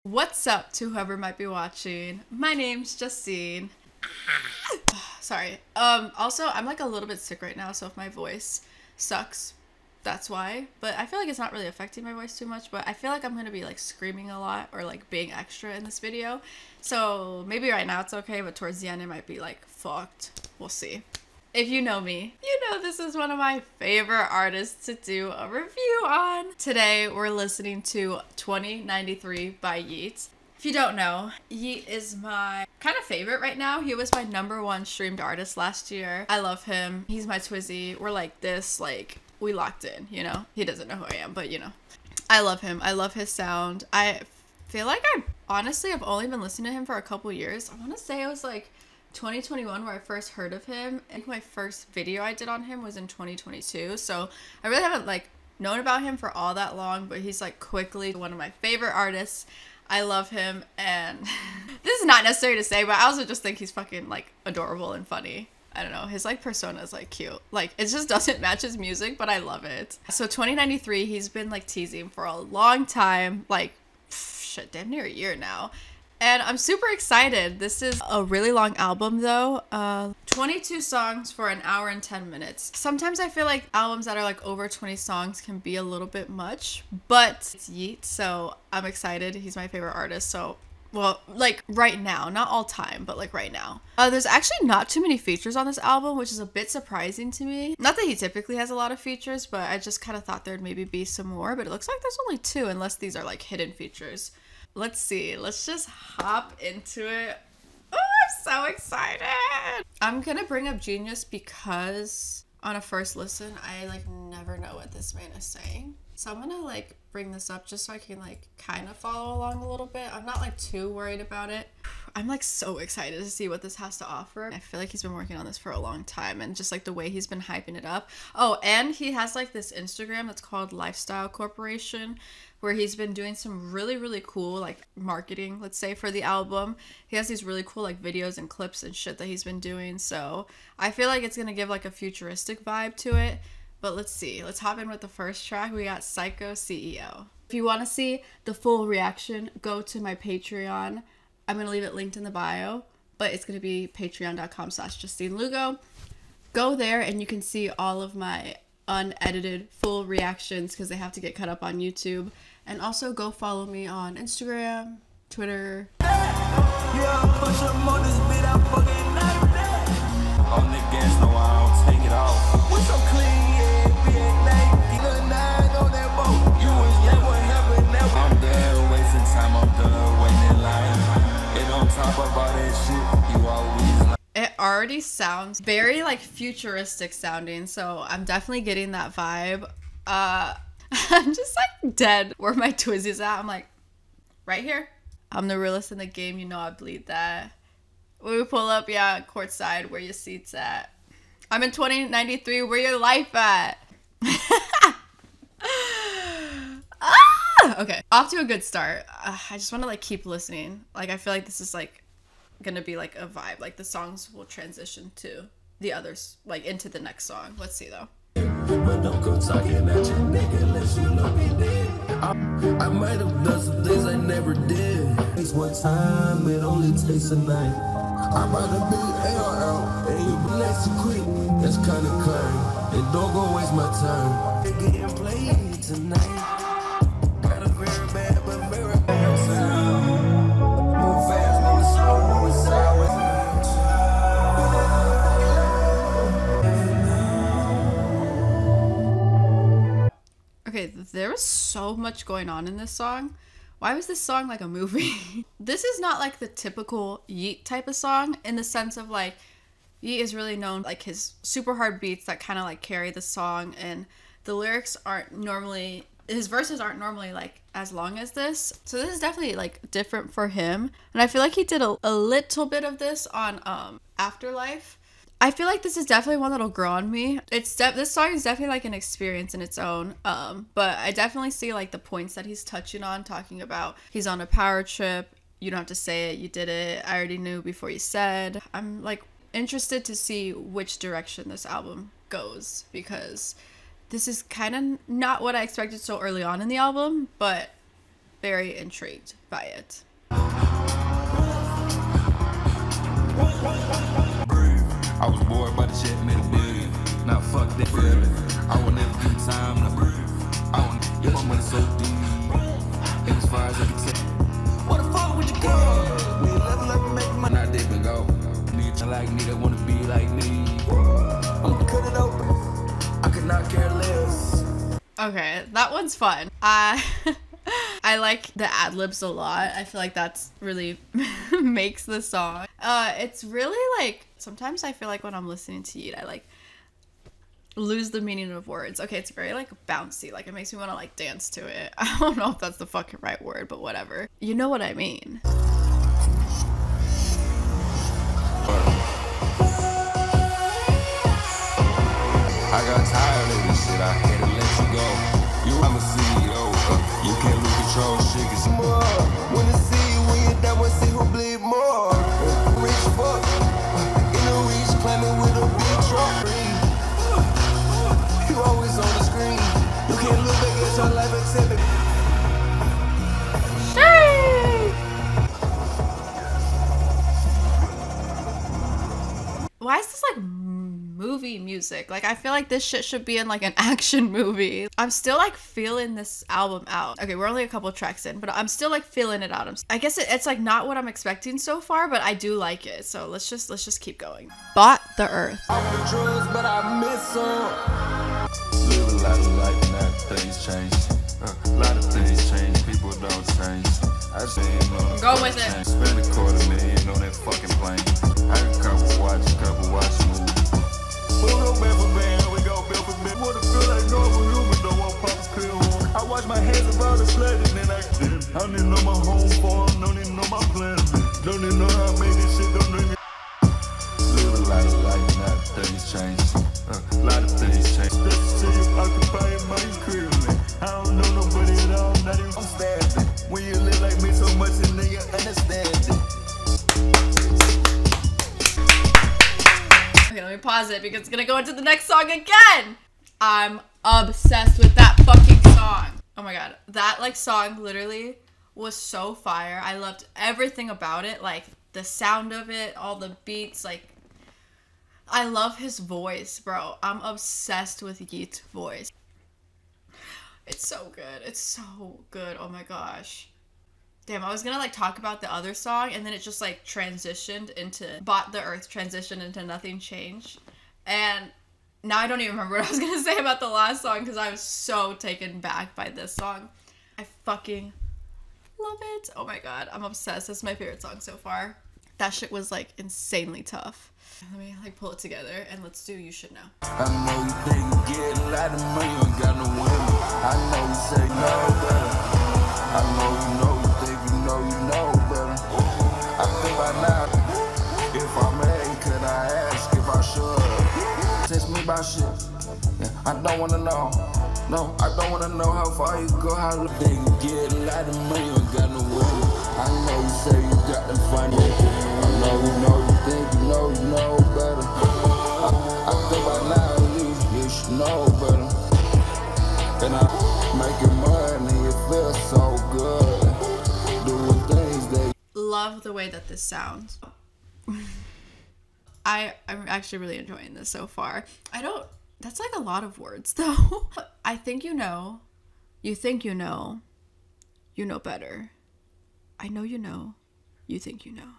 What's up to whoever might be watching? My name's Justine. Sorry. Also, I'm like a little bit sick right now, so if my voice sucks, that's why. But I feel like it's not really affecting my voice too much, but I feel like I'm gonna be like screaming a lot or like being extra in this video. So maybe right now it's okay, but towards the end it might be like fucked. We'll see. If you know me, you know this is one of my favorite artists to do a review on. Today we're listening to 2093 by Yeat. If you don't know, Yeat is my kind of favorite right now. He was my #1 streamed artist last year. I love him. He's my Twizzy. We're like this, like we locked in, you know? He doesn't know who I am, but you know. I love him. I love his sound. I feel like I honestly have only been listening to him for a couple years. I want to say it was like 2021 where I first heard of him. I think my first video I did on him was in 2022, so I really haven't like known about him for all that long, but he's like quickly one of my favorite artists. I love him, and this is not necessary to say, but I also just think he's fucking like adorable and funny. I don't know, his like persona is like cute. Like it just doesn't match his music, but I love it. So 2093, he's been like teasing for a long time, like shit, damn near a year now. And I'm super excited. This is a really long album though. 22 songs for an hour and 10 minutes. Sometimes I feel like albums that are like over 20 songs can be a little bit much, but it's Yeat, so I'm excited. He's my favorite artist, so well, like right now, not all time, but like right now. There's actually not too many features on this album, which is a bit surprising to me. Not that he typically has a lot of features, but I just kind of thought there'd maybe be some more, but it looks like there's only 2 unless these are like hidden features. Let's see. Let's just hop into it. Oh, I'm so excited. I'm gonna bring up Genius because on a first listen, I like never know what this man is saying. So I'm gonna like bring this up just so I can like kind of follow along a little bit. I'm not like too worried about it. I'm like so excited to see what this has to offer. I feel like he's been working on this for a long time, and just like the way he's been hyping it up. Oh, and he has like this Instagram that's called Lifestyle Corporation, where he's been doing some really cool like marketing, let's say, for the album. He has these really cool like videos and clips and shit that he's been doing. So I feel like it's gonna give like a futuristic vibe to it. But let's see. Let's hop in with the first track. We got Psycho CEO. If you want to see the full reaction, go to my Patreon. I'm going to leave it linked in the bio, but it's going to be patreon.com/JustineLugo. Go there and you can see all of my unedited full reactions because they have to get cut up on YouTube. And also go follow me on Instagram, Twitter. It already sounds very like futuristic sounding, so I'm definitely getting that vibe. I'm just like dead where my Twizzy's at. I'm like, right here. I'm the realest in the game, you know I bleed that. When we pull up, yeah, courtside, where your seat's at. I'm in 2093, where your life at? Okay, off to a good start. I just want to like keep listening. Like I feel like this is like gonna be like a vibe. Like the songs will transition to the others, like into the next song. Let's see though. But don't go talking at your nigga unless you love me dead. I might have done some things I never did. It's one time, it only takes a night. I'm about to be ARL, and you bless you quick. That's kinda kind. And don't go waste my time. They're getting played tonight. Got a very bad, but very bad sound. Move fast, move slow, move sideways. Okay, there was so much going on in this song. Why was this song like a movie? This is not like the typical Yeat type of song in the sense of like, Yeat is really known like his super hard beats that kind of like carry the song, and the lyrics aren't normally, his verses aren't normally like as long as this. So this is definitely like different for him. And I feel like he did a little bit of this on Afterlife. I feel like this is definitely one that'll grow on me. This song is definitely like an experience in its own. But I definitely see like the points that he's touching on, talking about he's on a power trip. You don't have to say it. You did it. I already knew before you said. I'm like interested to see which direction this album goes, because this is kind of not what I expected so early on in the album, but very intrigued by it. I was bored by the shit, made a billion. Now fuck that feeling. I will never give time to breathe. I want to get my money so deep. And as far as I can tell, what the fuck would you go? We level up and make money. Not dip and go. Nigga like me that wanna be like me. I'ma cut it open. I could not care less. Okay, that one's fun. I like the ad-libs a lot. I feel like that's really makes the song. It's really like, sometimes I feel like when I'm listening to Yeat, I like lose the meaning of words. Okay, it's very like bouncy. Like it makes me want to like dance to it. I don't know if that's the fucking right word, but whatever. You know what I mean. I got tired of this shit, I had to let you go. I'm a CEO, you can't lose control, shit gets more. Wanna see you when you're done, wanna see who bleed more. Rich fuck, in the reach, climbing with a big truck. You always on the screen, you can't look back at your life except it. Why is this like movie music? Like I feel like this shit should be in like an action movie. I'm still like feeling this album out. Okay, we're only a couple tracks in, but I'm still like feeling it out. I guess it's like not what I'm expecting so far, but I do like it. So let's just keep going. Bought the Earth. I'm the drugs, but I miss them. Live a lot of life now, things change. A lot of things change, people don't change. I just ain't on Go with it. Spend $250,000 on that fucking plane. I can couple watch movies. We go band for band, we go bill for bill. Wanna feel like normal human, don't want pops kill. I wash my hands around the flood and then I don't even know my home farm, don't even know my plan. Don't even know how I made this shit, don't even. Live a lot of life now, things change. A lot of things change. That's to you occupying my crib, man. I don't know nobody at all, not even I'm standing. When you live like me so much, and then you understand it. Okay, let me pause it because it's gonna go into the next song again. I'm obsessed with that fucking song. Oh my god, that like song literally was so fire. I loved everything about it, like the sound of it, all the beats, like I love his voice, bro. I'm obsessed with Yeat's voice. It's so good. It's so good. Oh my gosh. Damn, I was gonna like talk about the other song and then it just like transitioned into Bought the Earth, transitioned into Nothing Changed. And now I don't even remember what I was gonna say about the last song because I was so taken back by this song. I fucking love it. Oh my god, I'm obsessed. That's my favorite song so far. That shit was like insanely tough. Let me like pull it together and let's do You Should Know. I know you think you get a lot of money, you ain't got no women. I know you say no better. I know you think you know better. I think by now, if I may, could I ask if I should? Text me about shit. Yeah, I don't wanna know. No, I don't wanna know how far you go, how you think you get a lot of money, you ain't got no women. I know you say you got them funny. I know you think you know better. I think by now you should know better. And I'm making money, it feels so good. Doing things that love the way that this sounds. I'm actually really enjoying this so far. That's like a lot of words though. I think you know, you think you know better. I know you know, you think you know.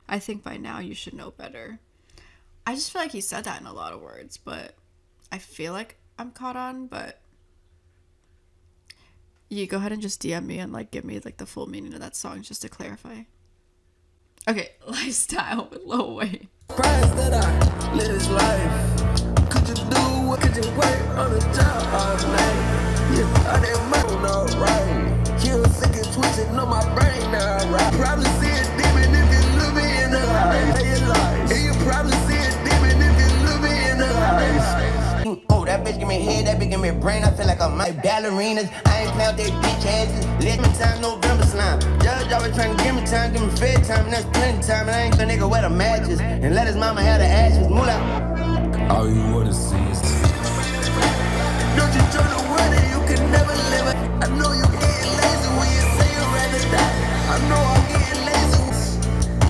I think by now you should know better. I just feel like he said that in a lot of words, but I feel like I'm caught on, but you go ahead and just DM me and like give me like the full meaning of that song just to clarify. Okay, Lifestyle with Lil Wayne. price that I live this life. Could you do what? Could you wait on the job all night? Yeah, I didn't mind alright. You sick and twisted, know my brain now, right? Probably see a demon if you look me in the eyes. And you probably see a demon if you look me in the eyes. Oh, that bitch give me head, that bitch give me brain. I feel like I'm my ballerinas. I ain't playing with they bitch asses. Let me time, November slime. Judge always trying to give me time, give me fair time, and that's plenty time. And I ain't the nigga wear the matches and let his mama have the ashes. Moolah. All you wanna see is Don't you turn away, you can never live it. I know you get lazy when you say you're I know I'm getting lazy.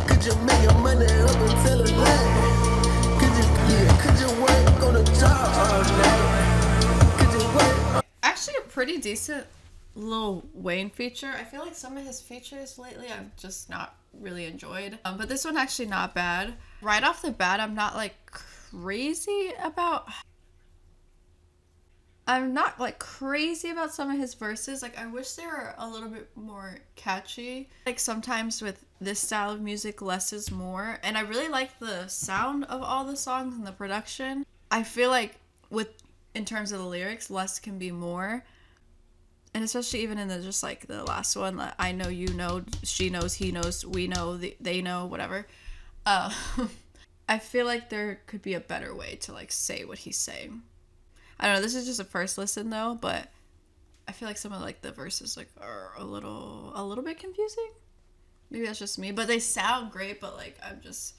Could you make your money up until the night? Could you work on the job all night? Could you work? Actually, a pretty decent Lil Wayne feature. I feel like some of his features lately I've just not really enjoyed. But this one actually not bad. Right off the bat, I'm not like crazy about some of his verses. Like, I wish they were a little bit more catchy. Like, sometimes with this style of music, less is more. And I really like the sound of all the songs and the production. I feel like in terms of the lyrics, less can be more. And especially even in just like the last one, like, I know, you know, she knows, he knows, we know, they know, whatever. I feel like there could be a better way to like say what he's saying. I don't know, this is just a first listen though, but I feel like some of like the verses like are a little bit confusing. Maybe that's just me, but they sound great, but like I'm just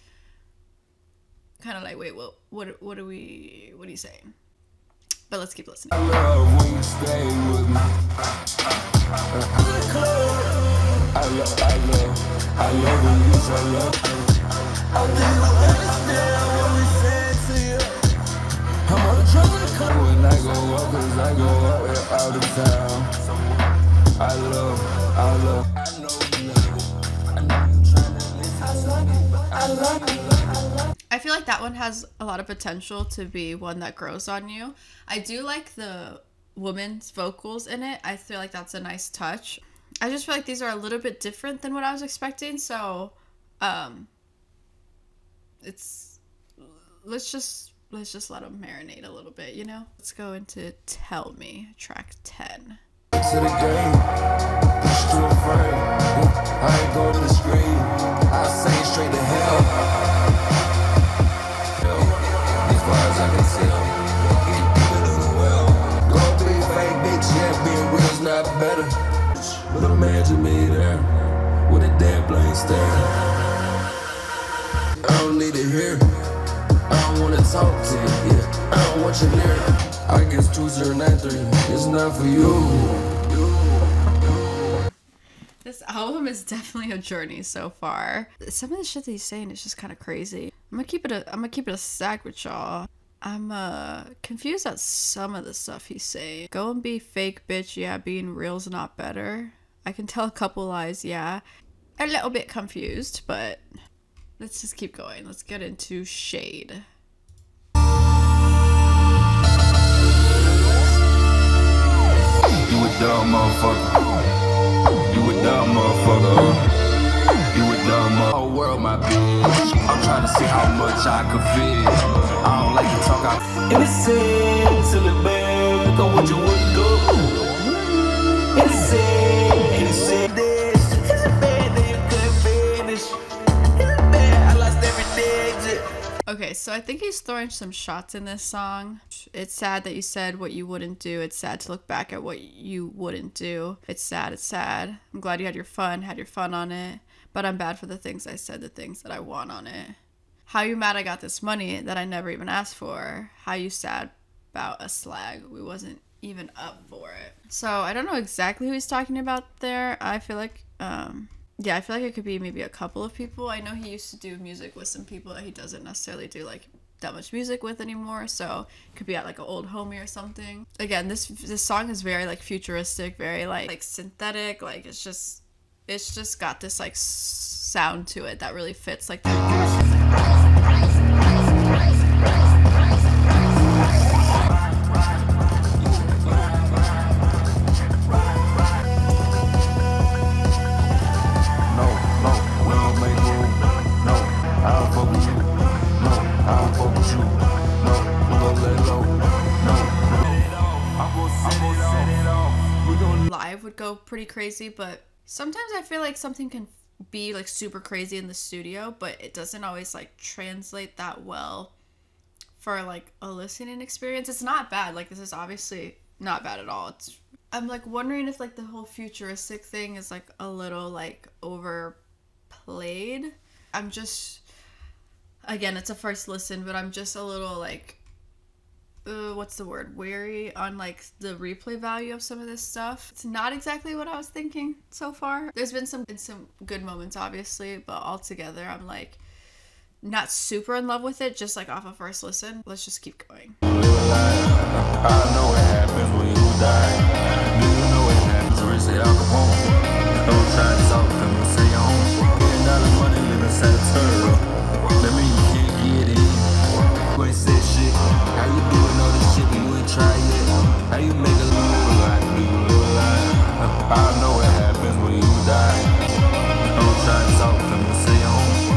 kind of like, wait, what are you saying? But let's keep listening. I love when you stay with me. I love when you say love. I think you understand what we said to you. I'm on the trouble to come when I go up, cause I go up out of town. I love. I know you love. I know you trying to listen. I love you. I feel like that one has a lot of potential to be one that grows on you. I do like the woman's vocals in it. I feel like that's a nice touch. I just feel like these are a little bit different than what I was expecting. So, let's just let them marinate a little bit, you know? Let's go into Tell Me, track 10. To the game, push to a frame. I ain't go to the screen. I say straight to hell. As far as I can tell, go be fake bitch, yeah, being real's not better. But imagine me there with a dead blank stare. I don't need to hear. I don't wanna talk to you. Yeah, I don't want you near. I guess 2093 is not for you. This album is definitely a journey so far. Some of the shit that he's saying is just kind of crazy. I'm gonna keep it a stack with y'all. I'm confused at some of the stuff he's saying. Go and be fake bitch, yeah, being real's not better. I can tell a couple lies, yeah. A little bit confused, but let's just keep going. Let's get into Shade. You a dumb motherfucker. You a dumb motherfucker. You a dumb motherfucker. Whole world my bitch. I'm trying to see how much I could fit. I don't like to talk out. Innocent till the back on what you wouldn't do. Innocent this. It's a bad that you couldn't finish. It's bad, I lost everything. Okay, so I think he's throwing some shots in this song. It's sad that you said what you wouldn't do. It's sad to look back at what you wouldn't do. It's sad, it's sad. I'm glad you had your fun on it. But I'm bad for the things I said, the things that I want on it. How you mad I got this money that I never even asked for? How you sad about a slag we wasn't even up for it? So I don't know exactly who he's talking about there. I feel like, yeah, I feel like it could be maybe a couple of people. I know he used to do music with some people that he doesn't necessarily do like that much music with anymore. So it could be at like an old homie or something. Again, this song is very like futuristic, very like synthetic. Like it's just got this like sound to it that really fits like live would go pretty crazy, but sometimes I feel like something can be like super crazy in the studio, but it doesn't always like translate that well for like a listening experience. It's not bad. Like this is obviously not bad at all. I'm like wondering if like the whole futuristic thing is like a little like overplayed. I'm just, again, it's a first listen, but I'm just a little like what's the word, wary on like the replay value of some of this stuff. It's not exactly what I was thinking so far. There's been some good moments obviously, but altogether I'm like not super in love with it, just like off of first listen. Let's just keep going. I know what happens when you die. Do you know what happens when you say Al Capone? Don't try to talk to me, say your own. $1 money live inside a turtle. That mean you can't get in. You ain't said shit. How you doing all this shit but you ain't try yet? How you make a little lie, do a little lie? I know what happens when you die. Don't try to talk to me, say your own.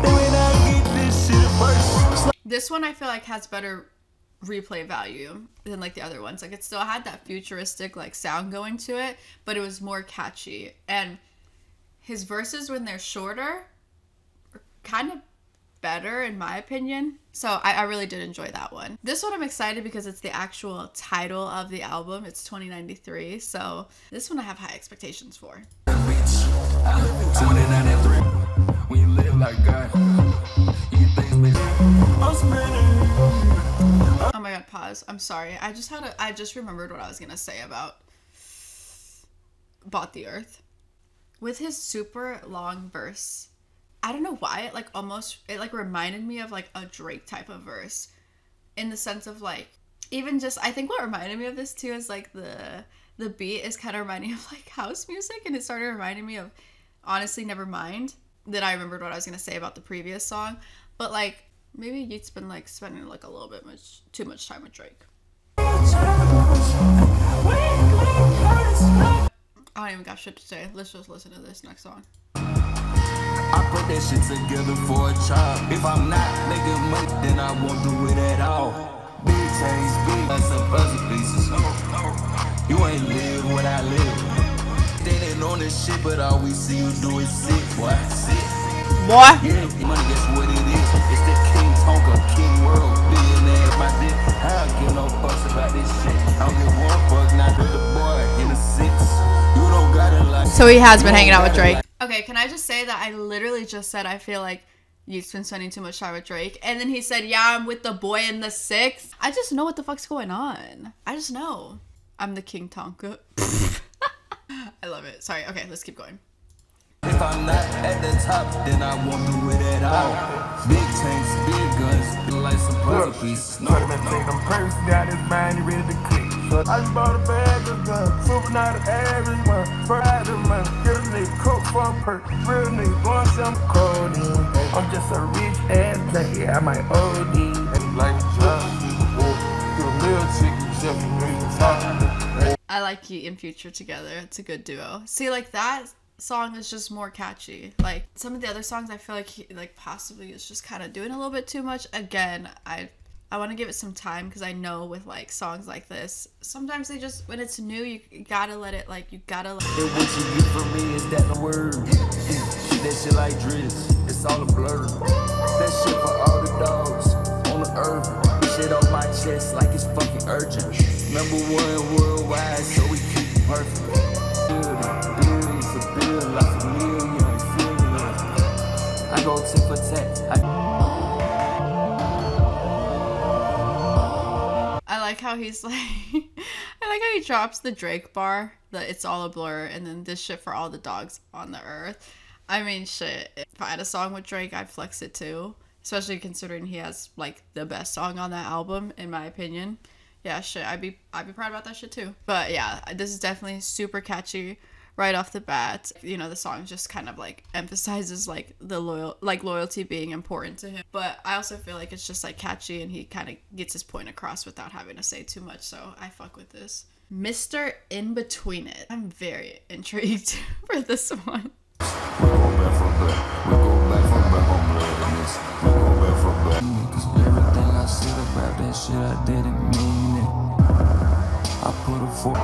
When I get this shit first. This one I feel like has better replay value than like the other ones. Like it still had that futuristic like sound going to it, but it was more catchy. And his verses when they're shorter are kind of better in my opinion. So I really did enjoy that one. This one I'm excited because it's the actual title of the album. It's 2093. So this one I have high expectations for. 29 and 3. When you live like God, you think I'm spinning. Oh my god, pause. I'm sorry. I just remembered what I was gonna say about Bought the Earth. With his super long verse, I don't know why it like reminded me of like a Drake type of verse. In the sense of like, even just, I think what reminded me of this too is like the beat is kind of reminding me of like house music, and it started reminding me of Honestly Nevermind. Then I remembered what I was gonna say about the previous song. But like, maybe Yeat's been like spending like a little bit too much time with Drake. I don't even got shit to say. Let's just listen to this next song. I put that shit together for a child. If I'm not making money, then I won't do it at all. Big change, big like some puzzle pieces. You ain't live what I live. Standing on this shit, but all we see you do is sit, boy. Sit. Boy. Yeah, money, that's what it is. It's the King Tonka, King World, billionaire, my dick. I don't give no fucks about this shit. I don't give one fuck, not with the boy in the 6. You don't gotta like. So he has been hanging out with Drake. Okay, can I just say that I literally just said I feel like Yeat's been spending too much time with Drake, and then he said, yeah, I'm with the boy in the 6. I just know what the fuck's going on. I just know. I'm the King Tonka. I love it. Sorry. Okay, let's keep going. If I'm not at the top, then I won't do it at all. Big tanks, big guns, like some puzzle pieces. No, take them purse, got his mind, he ready to click. So I just bought a bag of guns, super not an average one. Fried the money, get a nigga cook for a perk. Real nigga going some codeine. I'm just a rich ass lady, I might OD. And like to a little chicken, just I like Yeat and Future together. It's a good duo. See, like that song is just more catchy. Like some of the other songs I feel like he like possibly is just kind of doing a little bit too much. Again, I want to give it some time because I know with like songs like this, sometimes they just, when it's new, you gotta let it, like you gotta let it. What you get from me is that the word. That shit like Driz, it's all a blur. That shit for all the dogs on the earth. Shit on my chest like it's fucking urgent. #1 worldwide, so we keep it perfect. Billions a bill, like a million, you feel me? I go tit for tat. I like how he's like, I like how he drops the Drake bar, that it's all a blur, and then this shit for all the dogs on the earth. I mean, shit, if I had a song with Drake, I'd flex it too. Especially considering he has like the best song on that album, in my opinion. Yeah, shit, I'd be proud about that shit too. But yeah, this is definitely super catchy right off the bat. You know, the song just kind of like emphasizes like the loyalty being important to him. But I also feel like it's just like catchy, and he kind of gets his point across without having to say too much. So I fuck with this. Mr. In Between It. I'm very intrigued for this one. Everything I said about that shit, I didn't mean it. I put a fork.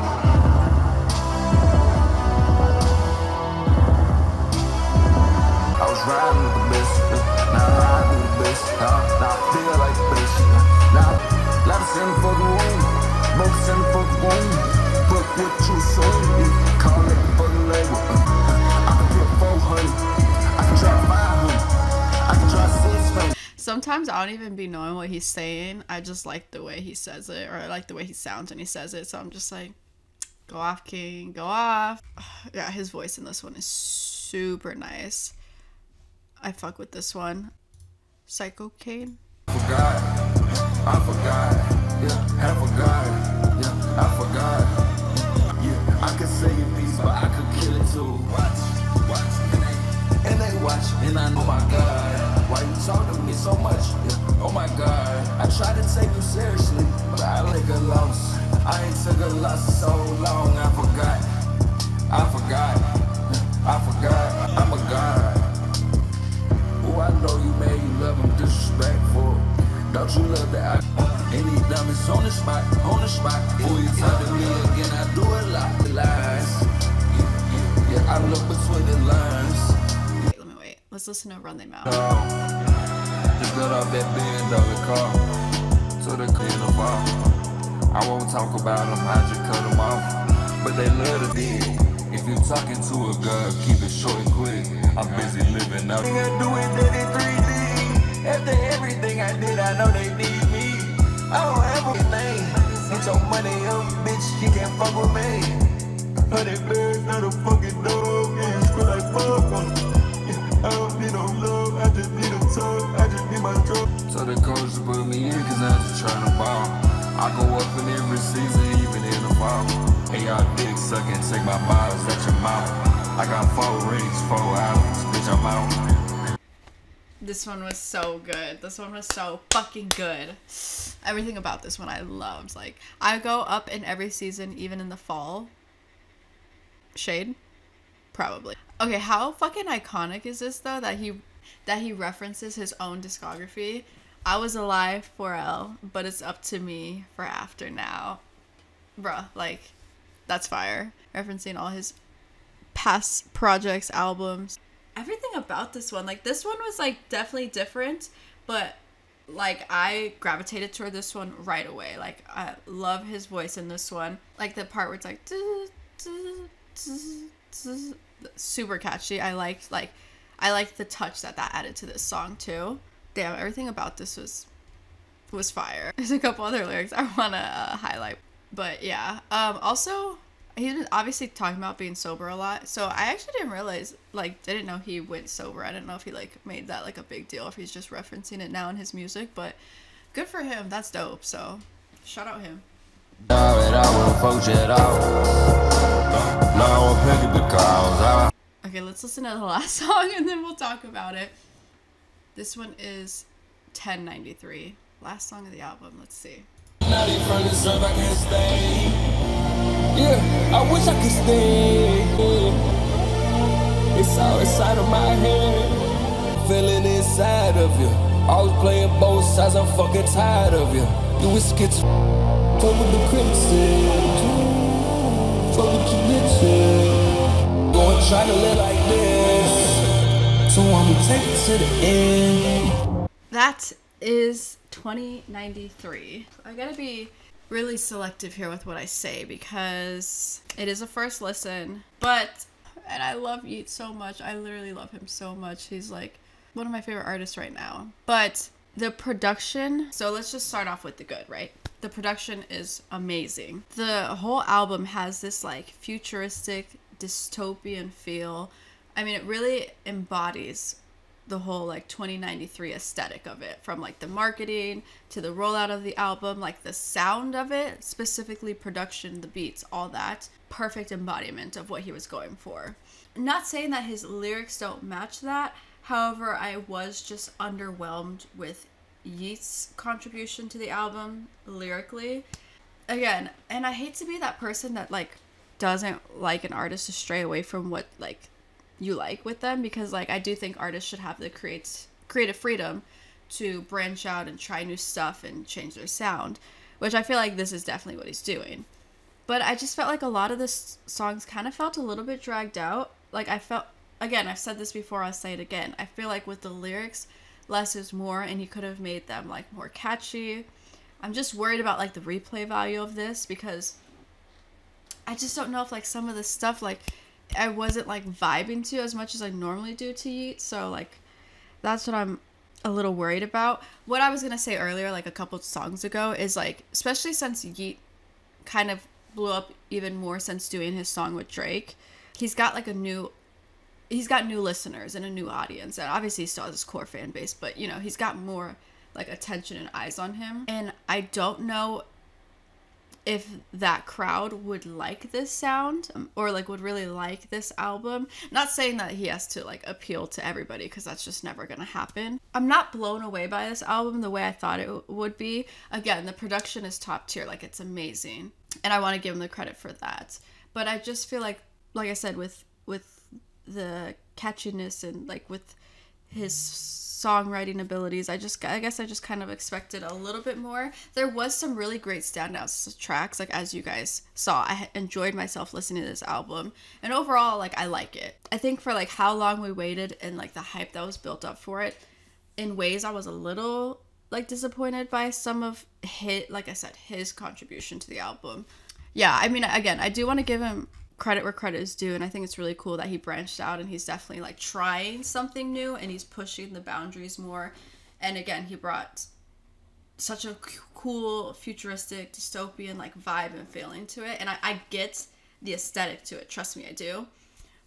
I was riding with the best, now I ride with the best. Now I feel like the best. Now, lot of sending for the room, both sending for the room. Fuck what you soon, call it for the label. I can put 400, I can try 500, I can try 600. Sometimes I don't even be knowing what he's saying. I just like the way he says it, or I like the way he sounds when he says it. So I'm just like, go off, King, go off. Yeah, his voice in this one is super nice. I fuck with this one. Psycho Kane. Forgot, I forgot, yeah, I forgot, yeah, I forgot, yeah, I could say a piece, but I could kill it too. Watch, and they watch, and I know, oh my God, why you talk to me so much? Yeah, oh my God, I try to take you seriously, but I like a loss. I ain't took a loss so long. I forgot, I'm a God. Oh, I know you made you love him disrespectful. Don't you love that? Any diamonds on the spot. Before you talk to me again, I do a lot of lies. Yeah, I look between the lines. Let me wait. Let's listen to Run Them Out. Just got off that $1 car to the clean bar. I won't talk about them, I just cut them off. But they love to deal. If you talking to a girl, keep it short and quick. I'm busy living up. I do it in 3D. After everything I did, I know they need me. I don't have anything. Get your money up, bitch, you can't fuck with me. 100 bears, not a fucking dog. Yeah, screw like fuck on it. I don't need no love, I just need a tug. I just need my drug. So the coach put me in, cause I'm just trying to ball. I go up in every season, even in the fall. Hey, y'all dick sucking, take my miles at your mouth. I got 4 rings, 4 hours, bitch, I'm out. This one was so good. This one was so fucking good. Everything about this one I loved. Like, I go up in every season, even in the fall. Shade? Probably. Okay, how fucking iconic is this, though, that he references his own discography? I was alive for L, but it's up to me for after now. Bruh, like, that's fire. Referencing all his past projects, albums. Everything about this one, like, this one was, like, definitely different, but, like, I gravitated toward this one right away. Like, I love his voice in this one. Like, the part where it's, like, super catchy. I liked the touch that added to this song, too. Damn, everything about this was fire. There's a couple other lyrics I want to highlight. But yeah, also, he's been obviously talking about being sober a lot. So I actually didn't know he went sober. I didn't know if he, like, made that, like, a big deal, if he's just referencing it now in his music. But good for him. That's dope. So shout out him. Okay, let's listen to the last song and then we'll talk about it. This one is 1093. Last song of the album. Let's see. Yeah, I wish I could stay. It's all inside of my head. Feeling inside of you. Always playing both sides, I'm fucking tired of you. You is skits. Fuck with the criticism. Fuck with your bitches. Going try to live like this. So I'ma take it to the end. That is 2093. I gotta be really selective here with what I say because it is a first listen. And I love Yeat so much. I literally love him so much. He's like one of my favorite artists right now. But the production, so let's just start off with the good, right? The production is amazing. The whole album has this like futuristic dystopian feel. I mean, it really embodies the whole like 2093 aesthetic of it, from like the marketing to the rollout of the album, like the sound of it, specifically production, the beats, all that. Perfect embodiment of what he was going for. Not saying that his lyrics don't match that. However, I was just underwhelmed with Yeat's contribution to the album lyrically. Again, and I hate to be that person that like doesn't like an artist to stray away from what like you like with them, because like I do think artists should have the creative freedom to branch out and try new stuff and change their sound, which I feel like this is definitely what he's doing. But I just felt like a lot of the songs kind of felt a little bit dragged out. Like I felt, again, I've said this before, I'll say it again, I feel like with the lyrics, less is more, and he could have made them like more catchy. I'm just worried about like the replay value of this, because I just don't know if like some of the stuff like I wasn't like vibing to as much as I normally do to Yeat. So like that's what I'm a little worried about. What I was gonna say earlier, like a couple songs ago, is like, especially since Yeat kind of blew up even more since doing his song with Drake, he's got new listeners and a new audience, and obviously he still has his core fan base, but you know, he's got more like attention and eyes on him, and I don't know if that crowd would like this sound, or like would really like this album. Not saying that he has to like appeal to everybody, because that's just never gonna happen. I'm not blown away by this album the way I thought it would be. Again, the production is top tier, like it's amazing, and I want to give him the credit for that. But I just feel like I said, with the catchiness and like with his songwriting abilities, I guess I just kind of expected a little bit more. There was some really great standout tracks, like as you guys saw. I enjoyed myself listening to this album, and overall, like, I like it. I think for like how long we waited and like the hype that was built up for it, in ways I was a little like disappointed by some of his contribution to the album. Yeah, I mean, again, I do want to give him credit where credit is due, and I think it's really cool that he branched out and he's definitely like trying something new and he's pushing the boundaries more. And again, he brought such a cool futuristic dystopian like vibe and feeling to it, and I get the aesthetic to it, trust me, I do.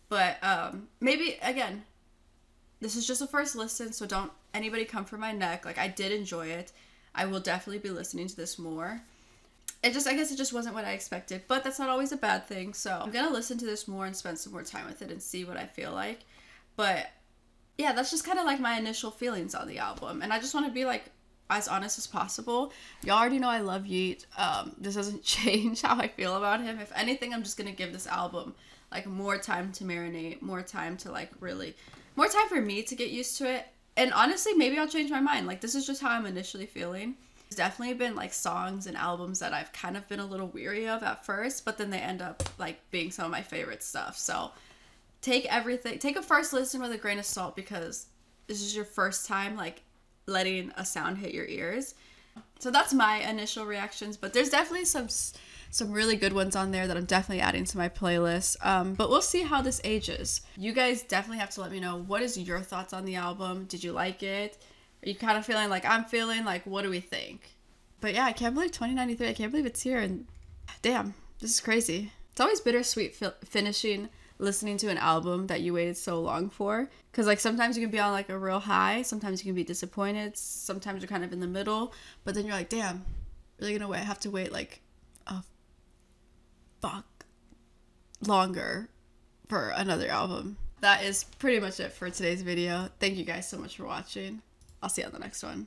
But maybe, again, this is just a first listen, so don't anybody come for my neck. Like, I did enjoy it. I will definitely be listening to this more. I guess it just wasn't what I expected, but that's not always a bad thing. So I'm gonna listen to this more and spend some more time with it and see what I feel like. But yeah, that's just kind of like my initial feelings on the album, and I just want to be like as honest as possible. Y'all already know I love Yeat. This doesn't change how I feel about him. If anything, I'm just gonna give this album like more time to marinate, more time to like really, more time for me to get used to it. And honestly, maybe I'll change my mind. Like, this is just how I'm initially feeling. There's definitely been like songs and albums that I've kind of been a little weary of at first, but then they end up like being some of my favorite stuff. So take a first listen with a grain of salt, because this is your first time like letting a sound hit your ears. So that's my initial reactions, but there's definitely some really good ones on there that I'm definitely adding to my playlist. But we'll see how this ages. You guys definitely have to let me know, what is your thoughts on the album? Did you like it? Are you kind of feeling like I'm feeling? Like, what do we think? But yeah, I can't believe 2093. I can't believe it's here. And damn, this is crazy. It's always bittersweet finishing listening to an album that you waited so long for. Because like sometimes you can be on like a real high. Sometimes you can be disappointed. Sometimes you're kind of in the middle. But then you're like, damn, really gonna have to wait like a fuck longer for another album. That is pretty much it for today's video. Thank you guys so much for watching. I'll see you on the next one.